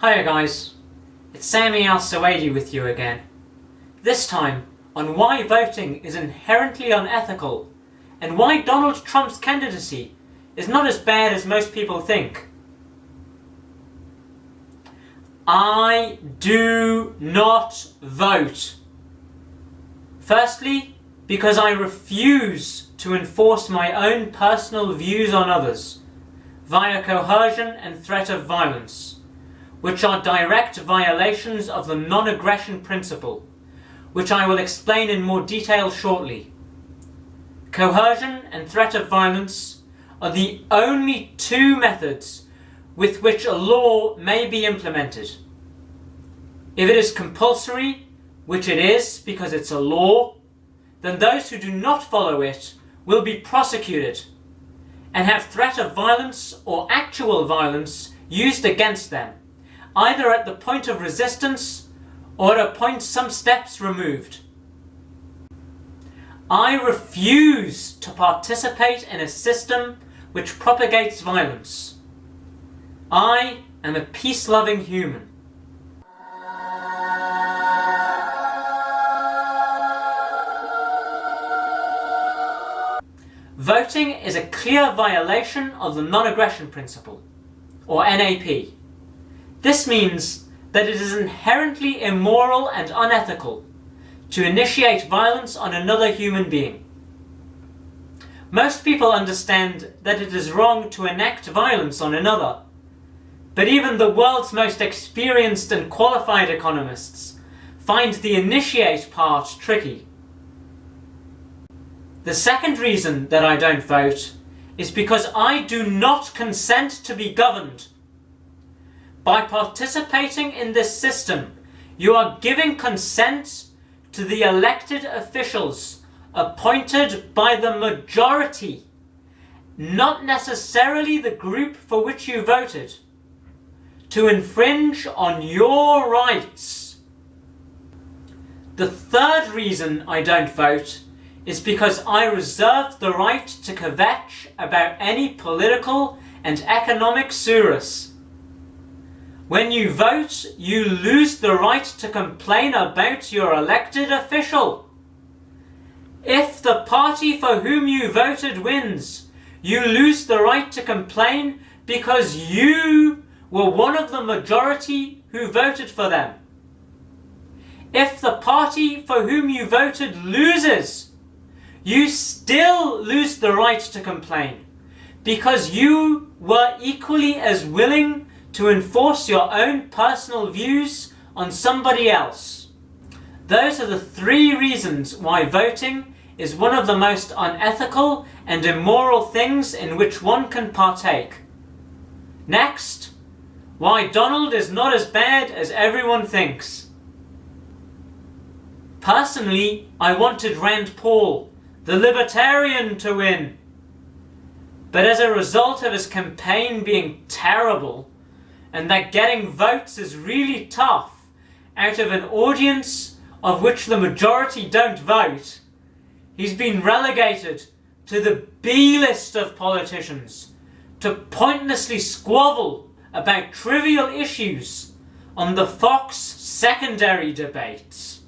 Hiya guys, it's Sami Al-Suwaidi with you again. This time on why voting is inherently unethical and why Donald Trump's candidacy is not as bad as most people think. I do not vote. Firstly, because I refuse to enforce my own personal views on others via coercion and threat of violence, which are direct violations of the non-aggression principle, which I will explain in more detail shortly. Coercion and threat of violence are the only two methods with which a law may be implemented. If it is compulsory, which it is because it's a law, then those who do not follow it will be prosecuted and have threat of violence or actual violence used against them, either at the point of resistance or at a point some steps removed. I refuse to participate in a system which propagates violence. I am a peace-loving human. Voting is a clear violation of the non-aggression principle, or NAP. This means that it is inherently immoral and unethical to initiate violence on another human being. Most people understand that it is wrong to enact violence on another, but even the world's most experienced and qualified economists find the initiate part tricky. The second reason that I don't vote is because I do not consent to be governed. By participating in this system, you are giving consent to the elected officials appointed by the majority, not necessarily the group for which you voted, to infringe on your rights. The third reason I don't vote is because I reserve the right to kvetch about any political and economic surus. When you vote, you lose the right to complain about your elected official. If the party for whom you voted wins, you lose the right to complain because you were one of the majority who voted for them. If the party for whom you voted loses, you still lose the right to complain because you were equally as willing to enforce your own personal views on somebody else. Those are the three reasons why voting is one of the most unethical and immoral things in which one can partake. Next, why Donald is not as bad as everyone thinks. Personally, I wanted Rand Paul, the libertarian, to win. But as a result of his campaign being terrible, and that getting votes is really tough out of an audience of which the majority don't vote, he's been relegated to the B-list of politicians to pointlessly squabble about trivial issues on the Fox secondary debates.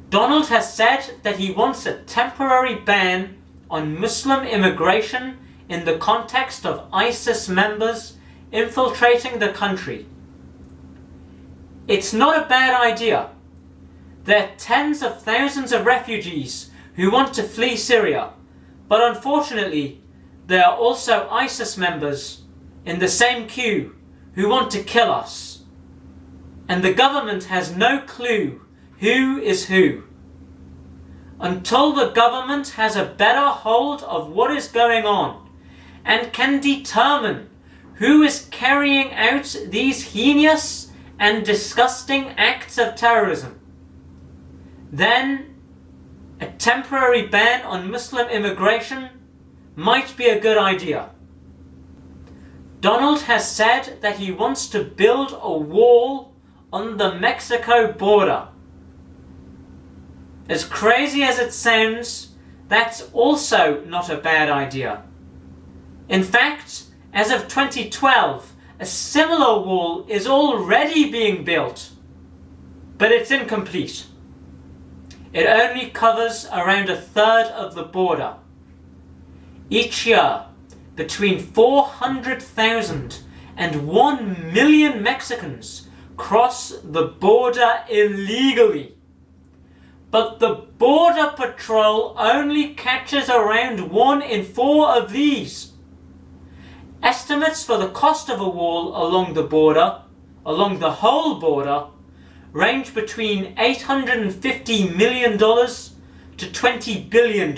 Donald has said that he wants a temporary ban on Muslim immigration in the context of ISIS members infiltrating the country. It's not a bad idea. There are tens of thousands of refugees who want to flee Syria, but unfortunately there are also ISIS members in the same queue who want to kill us. And the government has no clue who is who. Until the government has a better hold of what is going on and can determine who is carrying out these heinous and disgusting acts of terrorism, then a temporary ban on Muslim immigration might be a good idea. Donald has said that he wants to build a wall on the Mexico border. As crazy as it sounds, that's also not a bad idea. In fact, as of 2012, a similar wall is already being built, but it's incomplete. It only covers around 1/3 of the border. Each year, between 400,000 and 1 million Mexicans cross the border illegally. But the Border Patrol only catches around 1 in 4 of these. Estimates for the cost of a wall along the border, along the whole border, range between $850 million to $20 billion.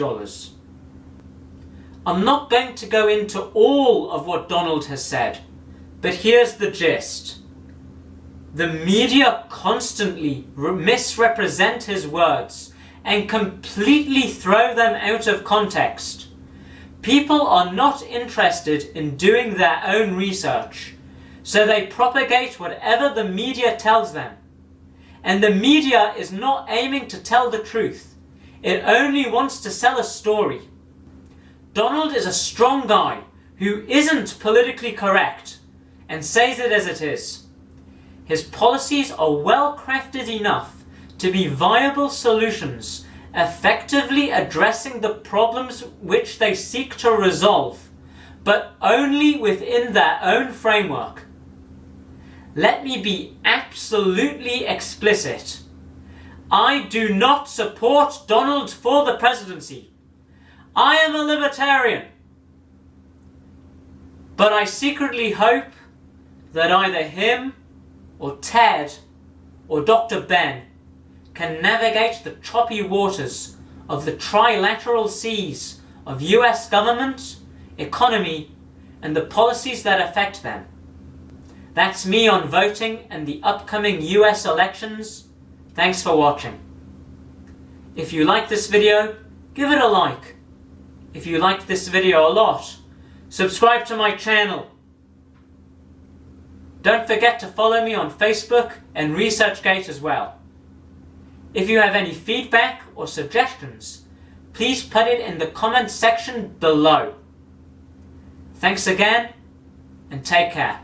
I'm not going to go into all of what Donald has said, but here's the gist. The media constantly misrepresent his words and completely throw them out of context. People are not interested in doing their own research, so they propagate whatever the media tells them. And the media is not aiming to tell the truth. It only wants to sell a story. Donald is a strong guy who isn't politically correct and says it as it is. His policies are well crafted enough to be viable solutions, effectively addressing the problems which they seek to resolve, but only within their own framework. Let me be absolutely explicit. I do not support Donald for the presidency. I am a libertarian. But I secretly hope that either him or Ted or Dr. Ben can navigate the choppy waters of the trilateral seas of US government, economy, and the policies that affect them. That's me on voting and the upcoming US elections. Thanks for watching. If you like this video, give it a like. If you liked this video a lot, subscribe to my channel. Don't forget to follow me on Facebook and ResearchGate as well. If you have any feedback or suggestions, please put it in the comments section below. Thanks again, and take care.